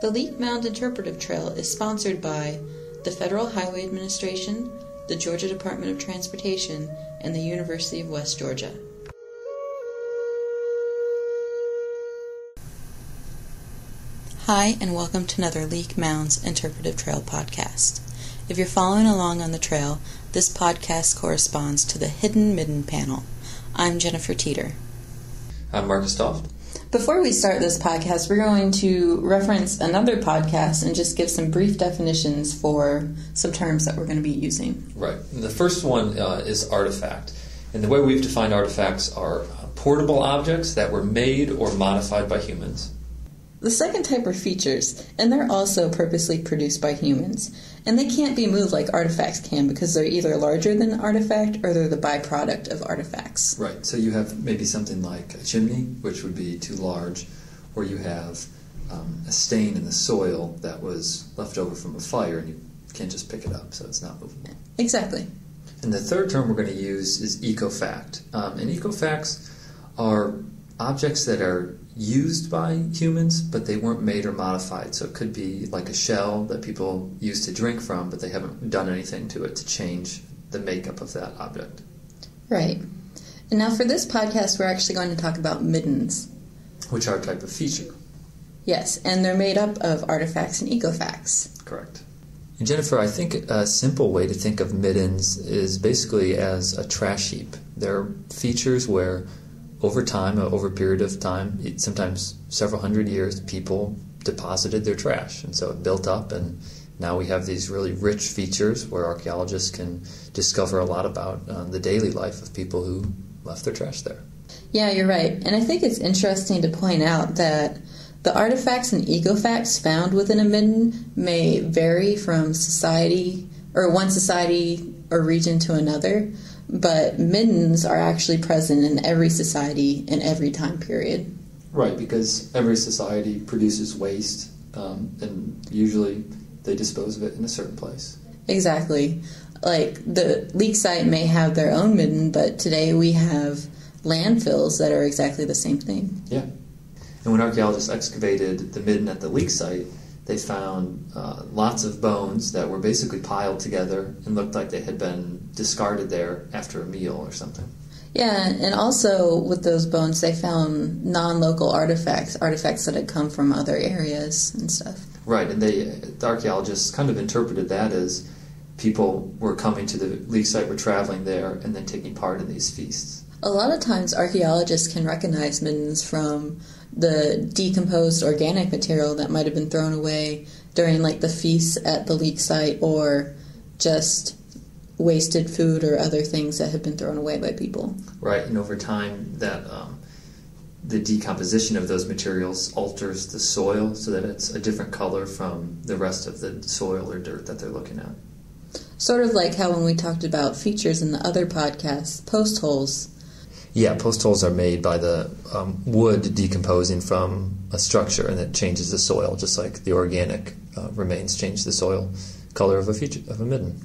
The Leak Mound Interpretive Trail is sponsored by the Federal Highway Administration, the Georgia Department of Transportation, and the University of West Georgia. Hi, and welcome to another Leak Mounds Interpretive Trail podcast. If you're following along on the trail, this podcast corresponds to the Hidden Midden panel. I'm Jennifer Teeter. I'm Marcus Toft. Before we start this podcast, we're going to reference another podcast and just give some brief definitions for some terms that we're going to be using. Right. And the first one is artifact. And the way we've defined artifacts are portable objects that were made or modified by humans. The second type are features, and they're also purposely produced by humans. And they can't be moved like artifacts can because they're either larger than an artifact or they're the byproduct of artifacts. Right. So you have maybe something like a chimney, which would be too large, or you have a stain in the soil that was left over from a fire and you can't just pick it up, so it's not movable. Exactly. And the third term we're going to use is ecofact. And ecofacts are objects that are used by humans, but they weren't made or modified. So it could be like a shell that people use to drink from, but they haven't done anything to it to change the makeup of that object. Right. And now for this podcast, we're actually going to talk about middens. Which are a type of feature. Yes, and they're made up of artifacts and ecofacts. Correct. And Jennifer, I think a simple way to think of middens is basically as a trash heap. They're features where over time, over a period of time, sometimes several hundred years, people deposited their trash. And so it built up, and now we have these really rich features where archaeologists can discover a lot about the daily life of people who left their trash there. Yeah, you're right. And I think it's interesting to point out that the artifacts and ecofacts found within a midden may vary from society, or one society or region to another. But middens are actually present in every society in every time period. Right, because every society produces waste, and usually they dispose of it in a certain place. Exactly. Like the leak site may have their own midden, but today we have landfills that are exactly the same thing. Yeah. And when archaeologists excavated the midden at the leak site, they found lots of bones that were basically piled together and looked like they had been discarded there after a meal or something. Yeah, and also with those bones they found non-local artifacts that had come from other areas and stuff. Right, and the archaeologists kind of interpreted that as people were coming to the leak site, were traveling there, and then taking part in these feasts. A lot of times archaeologists can recognize middens from the decomposed organic material that might have been thrown away during like the feasts at the leak site, or just wasted food or other things that have been thrown away by people. Right, and over time that the decomposition of those materials alters the soil so that it's a different color from the rest of the soil or dirt that they're looking at. Sort of like how when we talked about features in the other podcast, post holes. Yeah, post holes are made by the wood decomposing from a structure, and it changes the soil, just like the organic remains change the soil color of a midden.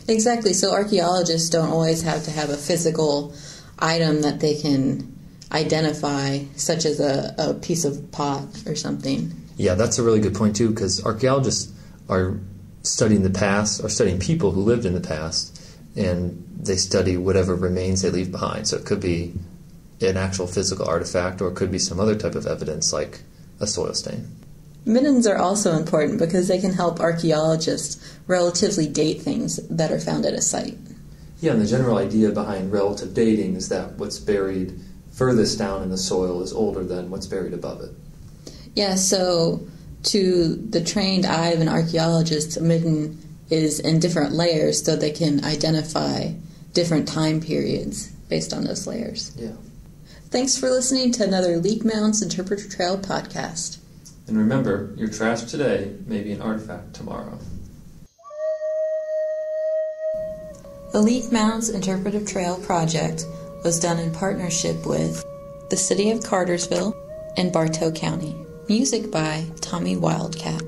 Exactly. So archaeologists don't always have to have a physical item that they can identify, such as a piece of pot or something. Yeah, that's a really good point too, because archaeologists are studying the past, or studying people who lived in the past, and they study whatever remains they leave behind. So it could be an actual physical artifact, or it could be some other type of evidence like a soil stain. Middens are also important because they can help archaeologists relatively date things that are found at a site. Yeah, and the general idea behind relative dating is that what's buried furthest down in the soil is older than what's buried above it. Yeah, so to the trained eye of an archaeologist, a midden is in different layers so they can identify different time periods based on those layers. Yeah. Thanks for listening to another Leak Mounds Interpretive Trail podcast. And remember, your trash today may be an artifact tomorrow. The Leak Mounds Interpretive Trail project was done in partnership with the City of Cartersville and Bartow County. Music by Tommy Wildcat.